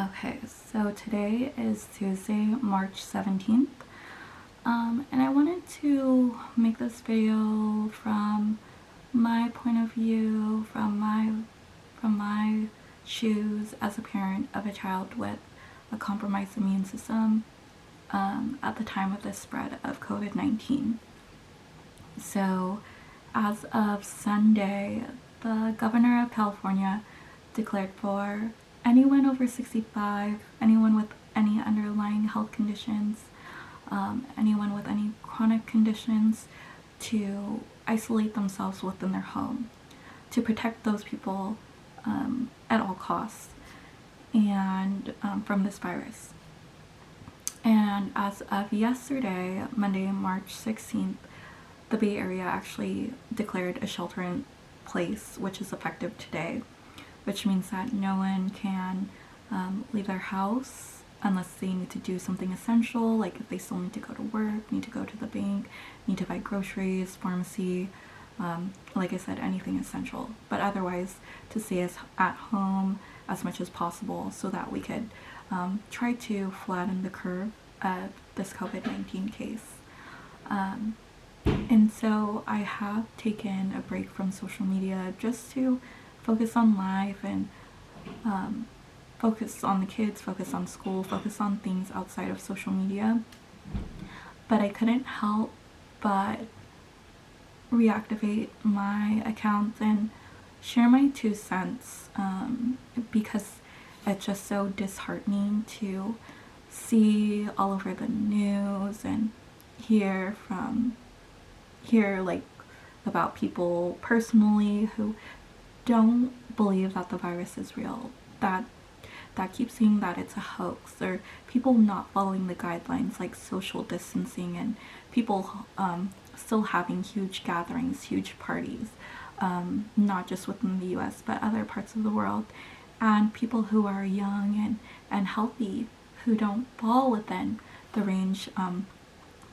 Okay, so today is Tuesday, March 17th, and I wanted to make this video from my point of view, from my shoes as a parent of a child with a compromised immune system at the time of the spread of COVID-19. So, as of Sunday, the governor of California declared for anyone over 65, anyone with any underlying health conditions, anyone with any chronic conditions, to isolate themselves within their home, to protect those people at all costs and from this virus. And as of yesterday, Monday, March 16th, the Bay Area actually declared a shelter in place, which is effective today, which means that no one can leave their house unless they need to do something essential, like if they still need to go to work, need to go to the bank, need to buy groceries, pharmacy, like I said, anything essential. But otherwise, to stay at home as much as possible so that we could try to flatten the curve of this COVID-19 case. And so I have taken a break from social media just to focus on life and focus on the kids, focus on school, focus on things outside of social media. But I couldn't help but reactivate my accounts and share my 2 cents because it's just so disheartening to see all over the news and hear like about people personally who don't believe that the virus is real, that keep saying that it's a hoax, or people not following the guidelines like social distancing, and people still having huge gatherings, huge parties, not just within the US but other parts of the world, and people who are young and healthy who don't fall within the range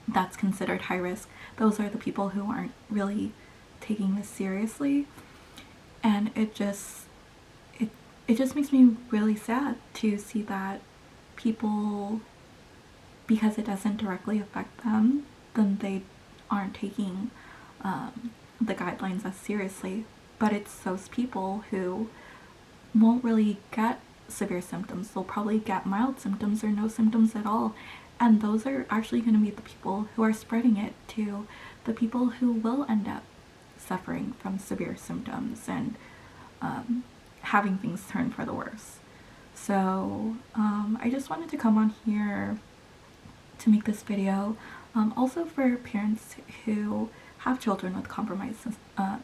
that's considered high risk. Those are the people who aren't really taking this seriously. And it just makes me really sad to see that people, because it doesn't directly affect them, then they aren't taking the guidelines as seriously. But it's those people who won't really get severe symptoms. They'll probably get mild symptoms or no symptoms at all. And those are actually going to be the people who are spreading it to the people who will end up suffering from severe symptoms and having things turn for the worse. So I just wanted to come on here to make this video, also for parents who have children with compromised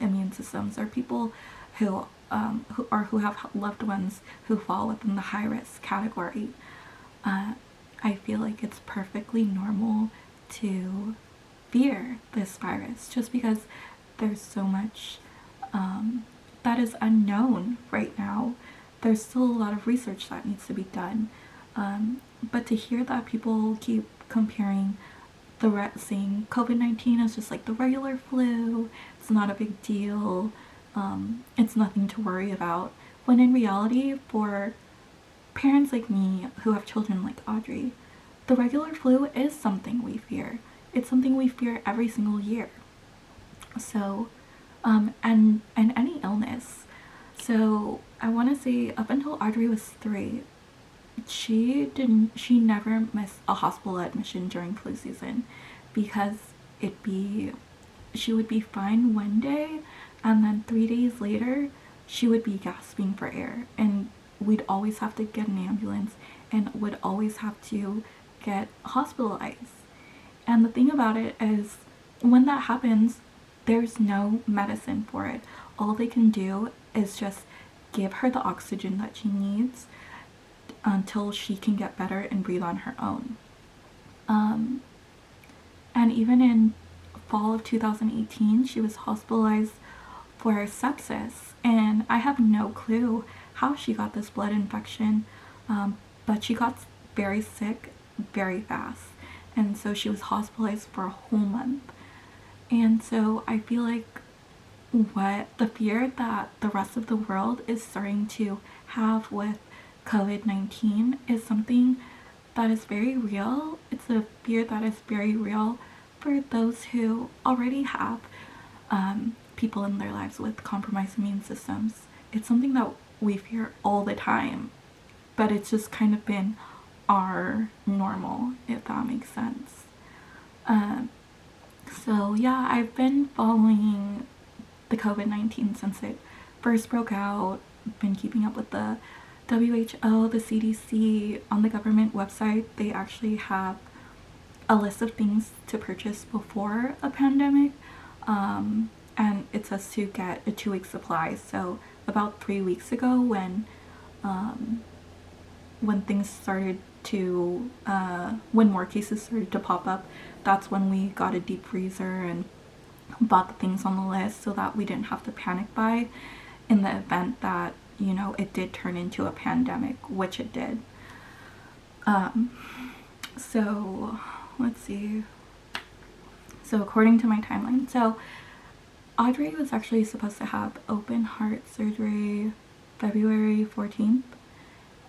immune systems, or people who have loved ones who fall within the high risk category. I feel like it's perfectly normal to fear this virus just because there's so much that is unknown right now. There's still a lot of research that needs to be done. But to hear that people keep comparing saying COVID-19 is just like the regular flu, it's not a big deal, it's nothing to worry about, when in reality, for parents like me who have children like Audrey, the regular flu is something we fear. It's something we fear every single year. So, and any illness. So I want to say up until Audrey was 3, she never missed a hospital admission during flu season, because she would be fine one day and then 3 days later she would be gasping for air, and we'd always have to get an ambulance and would always have to get hospitalized. And the thing about it is, when that happens, there's no medicine for it. All they can do is just give her the oxygen that she needs until she can get better and breathe on her own. And even in fall of 2018, she was hospitalized for sepsis, and I have no clue how she got this blood infection, but she got very sick very fast, and so she was hospitalized for a whole month. And so I feel like what the fear that the rest of the world is starting to have with COVID-19 is something that is very real. It's a fear that is very real for those who already have people in their lives with compromised immune systems. It's something that we fear all the time, but it's just kind of been our normal, if that makes sense. So yeah, I've been following the COVID-19 since it first broke out, been keeping up with the WHO, the CDC. On the government website, they actually have a list of things to purchase before a pandemic, and it says to get a 2-week supply. So about 3 weeks ago, when things started to when more cases started to pop up, that's when we got a deep freezer and bought the things on the list so that we didn't have to panic buy in the event that, you know, it did turn into a pandemic, which it did. So let's see. So according to my timeline, so Audrey was actually supposed to have open heart surgery February 14th,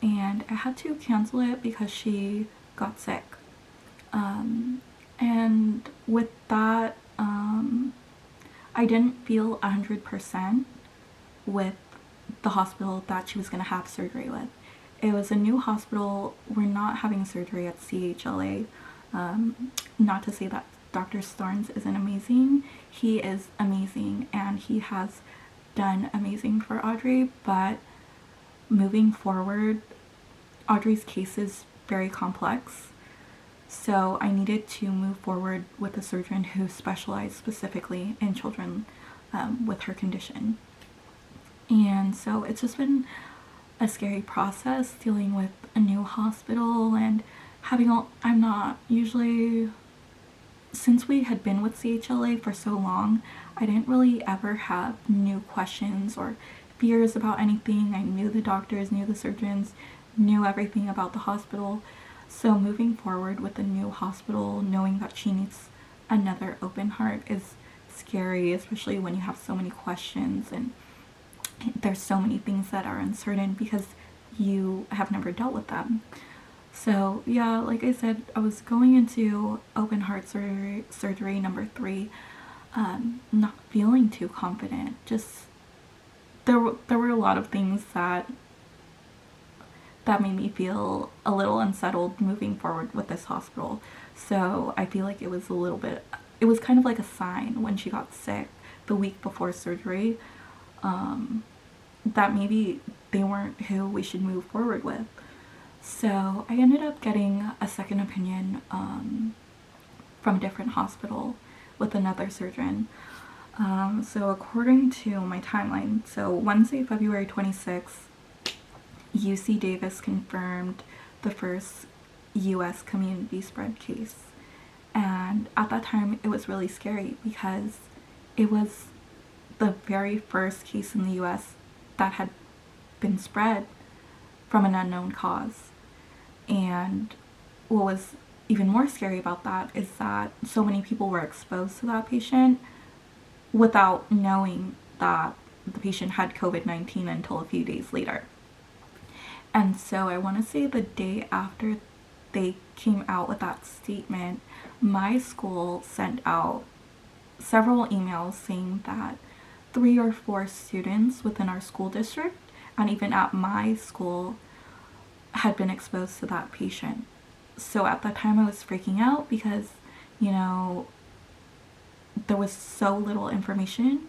and I had to cancel it because she got sick. And with that, I didn't feel 100% with the hospital that she was going to have surgery with. It was a new hospital. We're not having surgery at CHLA. Not to say that Dr. Starnes isn't amazing. He is amazing, and he has done amazing for Audrey, but moving forward, Audrey's case is very complex. So I needed to move forward with a surgeon who specialized specifically in children with her condition. And so it's just been a scary process dealing with a new hospital and I'm not usually, since we had been with CHLA for so long, I didn't really ever have new questions or fears about anything. I knew the doctors, knew the surgeons, knew everything about the hospital. So moving forward with a new hospital, knowing that she needs another open heart is scary, especially when you have so many questions and there's so many things that are uncertain because you have never dealt with them. So yeah, like I said, I was going into open heart surgery number 3, not feeling too confident. Just there were a lot of things that made me feel a little unsettled moving forward with this hospital. So I feel like it was kind of like a sign when she got sick the week before surgery, that maybe they weren't who we should move forward with. So I ended up getting a second opinion from a different hospital with another surgeon. So according to my timeline, so Wednesday, February 26th, UC Davis confirmed the first US community spread case. And at that time, it was really scary because it was the very first case in the US that had been spread from an unknown cause. And what was even more scary about that is that so many people were exposed to that patient without knowing that the patient had COVID-19 until a few days later. And so I want to say the day after they came out with that statement, my school sent out several emails saying that 3 or 4 students within our school district and even at my school had been exposed to that patient. So at that time I was freaking out because, you know, there was so little information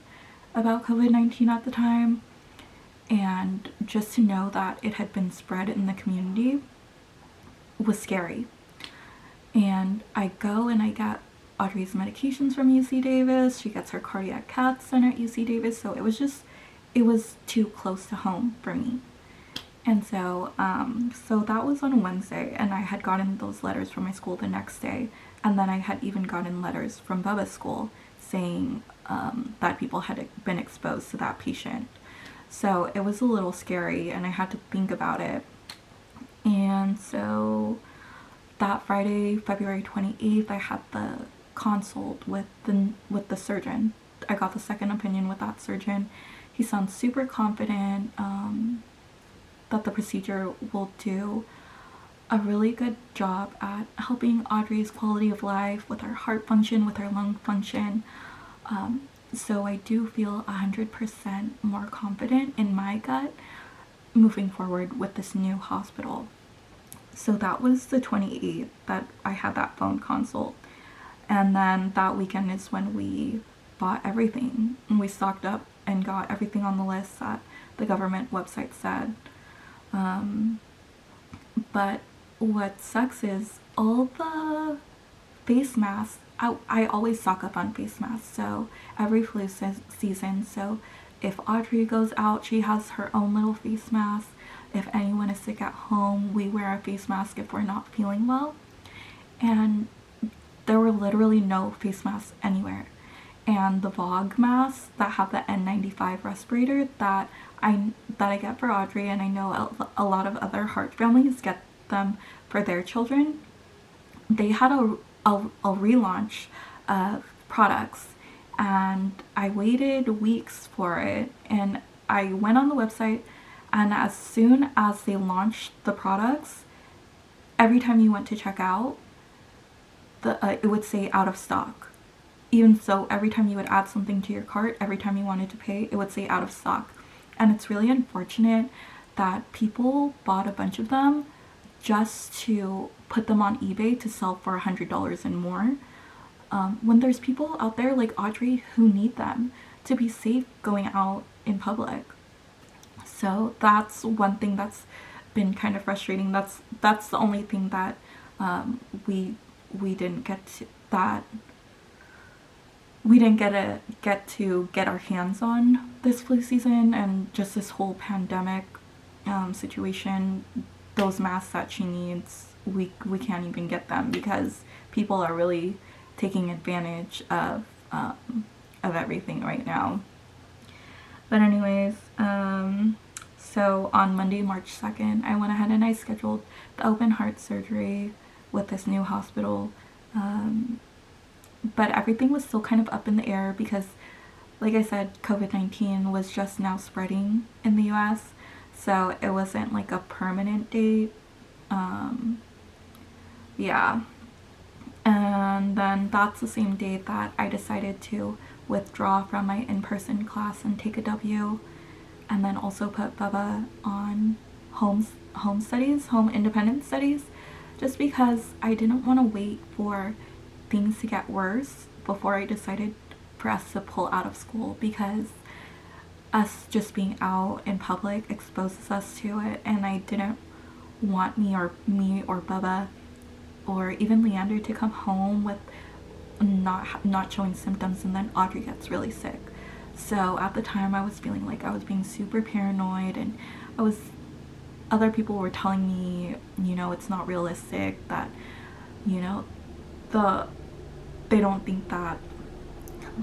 about COVID-19 at the time. And just to know that it had been spread in the community was scary. And I go and I get Audrey's medications from UC Davis. She gets her cardiac caths done at UC Davis. So it was too close to home for me. And so, so that was on a Wednesday, and I had gotten those letters from my school the next day. And then I had even gotten letters from Bubba's school saying that people had been exposed to that patient. So it was a little scary and I had to think about it. And so that Friday, February 28th, I had the consult with the surgeon. I got the second opinion with that surgeon. He sounds super confident. that the procedure will do a really good job at helping Audrey's quality of life with her heart function, with her lung function. So I do feel 100% more confident in my gut moving forward with this new hospital. So that was the 28th that I had that phone consult. And then that weekend is when we bought everything. And we stocked up and got everything on the list that the government website said. But what sucks is all the face masks. I always stock up on face masks, so every flu season. So if Audrey goes out, she has her own little face mask. If anyone is sick at home, we wear a face mask if we're not feeling well. And there were literally no face masks anywhere. And the Vogue masks that have the N95 respirator that I get for Audrey, and I know a lot of other heart families get them for their children, they had a relaunch of products, and I waited weeks for it. And I went on the website, and as soon as they launched the products, every time you went to check out, it would say out of stock. Even so, every time you would add something to your cart, every time you wanted to pay, it would say out of stock. And it's really unfortunate that people bought a bunch of them just to put them on eBay to sell for $100 and more, when there's people out there like Audrey who need them to be safe going out in public. So that's one thing that's been kind of frustrating. That's the only thing that we didn't get to get our hands on this flu season, and just this whole pandemic situation. Those masks that she needs, we can't even get them because people are really taking advantage of everything right now. But anyways, so on Monday, March 2nd, I went ahead and I scheduled the open heart surgery with this new hospital. But everything was still kind of up in the air because, like I said, COVID-19 was just now spreading in the US. So it wasn't like a permanent date. Yeah. And then that's the same day that I decided to withdraw from my in-person class and take a W, and then also put Bubba on home independent studies, just because I didn't want to wait for things to get worse before I decided for us to pull out of school, because us just being out in public exposes us to it, and I didn't want me or Bubba or even Leander to come home with not showing symptoms and then Audrey gets really sick. So at the time I was feeling like I was being super paranoid, and other people were telling me, it's not realistic, that they don't think that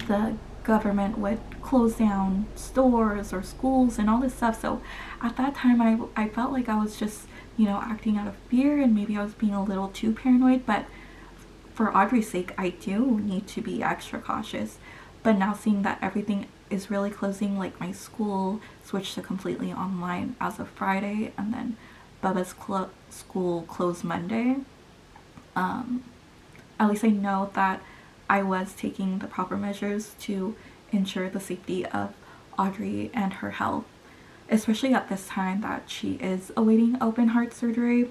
the government would close down stores or schools and all this stuff. So at that time I felt like I was just acting out of fear, and maybe I was being a little too paranoid. But for Audrey's sake, I do need to be extra cautious. But now seeing that everything is really closing, like my school switched to completely online as of Friday, and then Bubba's school closed Monday, at least I know that I was taking the proper measures to ensure the safety of Audrey and her health, especially at this time that she is awaiting open heart surgery.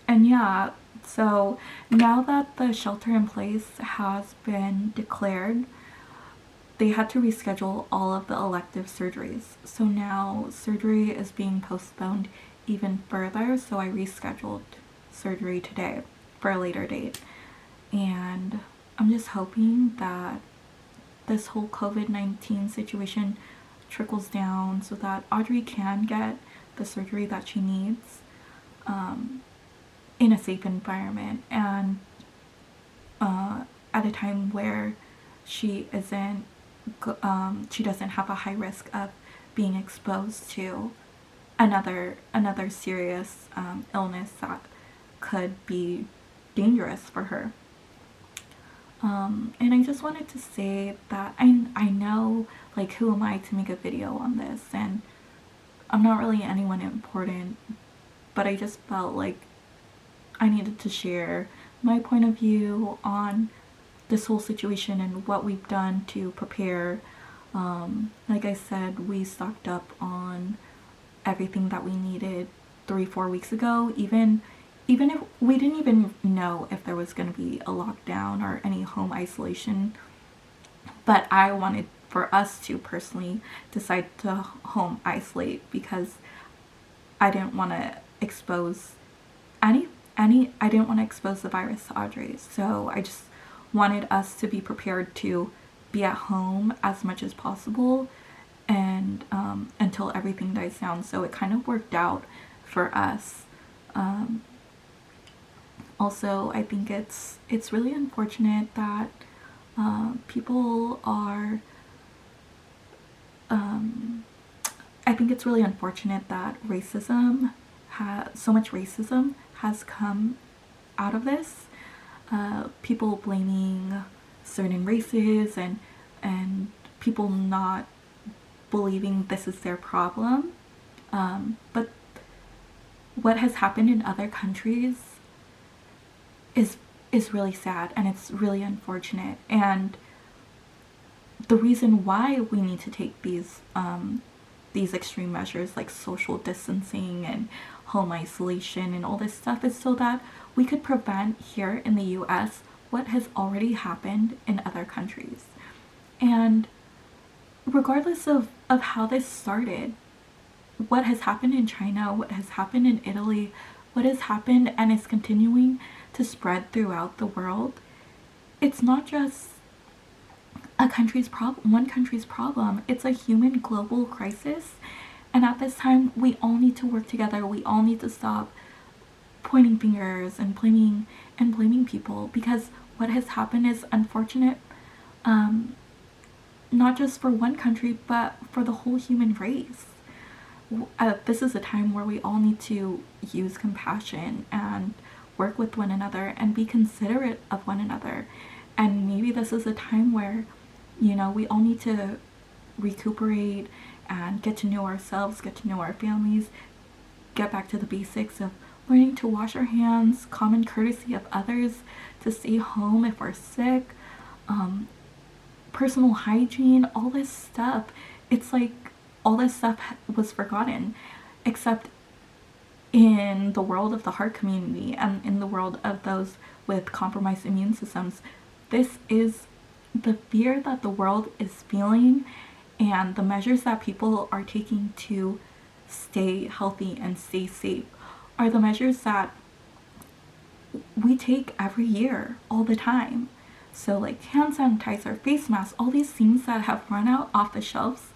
And yeah, so now that the shelter in place has been declared, they had to reschedule all of the elective surgeries. So now surgery is being postponed even further, so I rescheduled surgery today for a later date. And I'm just hoping that this whole COVID-19 situation trickles down so that Audrey can get the surgery that she needs in a safe environment, and at a time where she doesn't have a high risk of being exposed to another serious illness that could be dangerous for her. And I just wanted to say that I know, like, who am I to make a video on this, and I'm not really anyone important, but I just felt like I needed to share my point of view on this whole situation and what we've done to prepare. Like I said, we stocked up on everything that we needed 3-4 weeks ago. Even if we didn't even know if there was going to be a lockdown or any home isolation, but I wanted for us to personally decide to home isolate because I didn't want to expose I didn't want to expose the virus to Audrey. So I just wanted us to be prepared to be at home as much as possible and until everything dies down. So it kind of worked out for us. Also, I think it's really unfortunate that people are I think it's really unfortunate that so much racism has come out of this. People blaming certain races and people not believing this is their problem. But what has happened in other countries is really sad, and it's really unfortunate. And the reason why we need to take these extreme measures like social distancing and home isolation and all this stuff is so that we could prevent here in the US what has already happened in other countries. And regardless of how this started, what has happened in China, what has happened in Italy, what has happened and is continuing to spread throughout the world, it's not just one country's problem. It's a human global crisis. And at this time, we all need to work together. We all need to stop pointing fingers and blaming people, because what has happened is unfortunate, not just for one country, but for the whole human race. This is a time where we all need to use compassion and work with one another and be considerate of one another. And maybe this is a time where, we all need to recuperate and get to know ourselves, get to know our families, get back to the basics of learning to wash our hands, common courtesy of others, to stay home if we're sick, personal hygiene, all this stuff. It's like all this stuff was forgotten, except in the world of the heart community and in the world of those with compromised immune systems. This is the fear that the world is feeling, and the measures that people are taking to stay healthy and stay safe are the measures that we take every year, all the time. So like hand sanitizer, face masks, all these things that have run out off the shelves,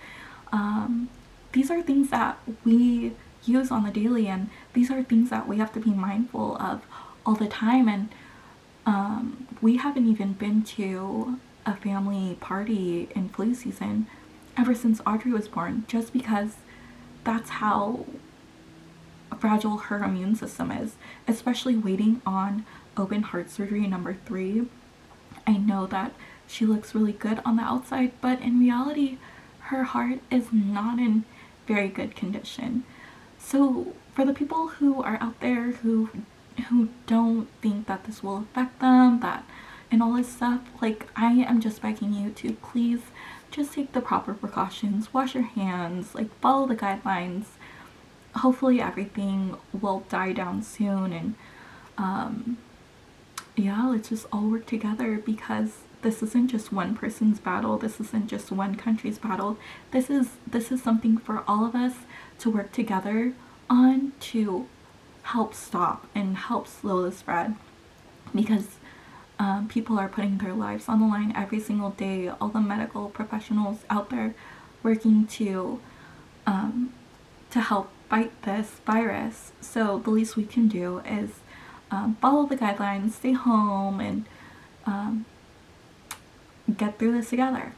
these are things that we use on the daily, and these are things that we have to be mindful of all the time. And we haven't even been to a family party in flu season ever since Audrey was born, just because that's how fragile her immune system is, especially waiting on open heart surgery number 3. I know that she looks really good on the outside, but in reality, her heart is not in very good condition. So for the people who are out there who don't think that this will affect them, and all this stuff, like, I am just begging you to please just take the proper precautions, wash your hands, like, follow the guidelines. Hopefully everything will die down soon, and yeah, let's just all work together, because this isn't just one person's battle, this isn't just one country's battle. This is something for all of us to work together on to help stop and help slow the spread, because people are putting their lives on the line every single day. All the medical professionals out there working to help fight this virus. So the least we can do is follow the guidelines, stay home, and get through this together.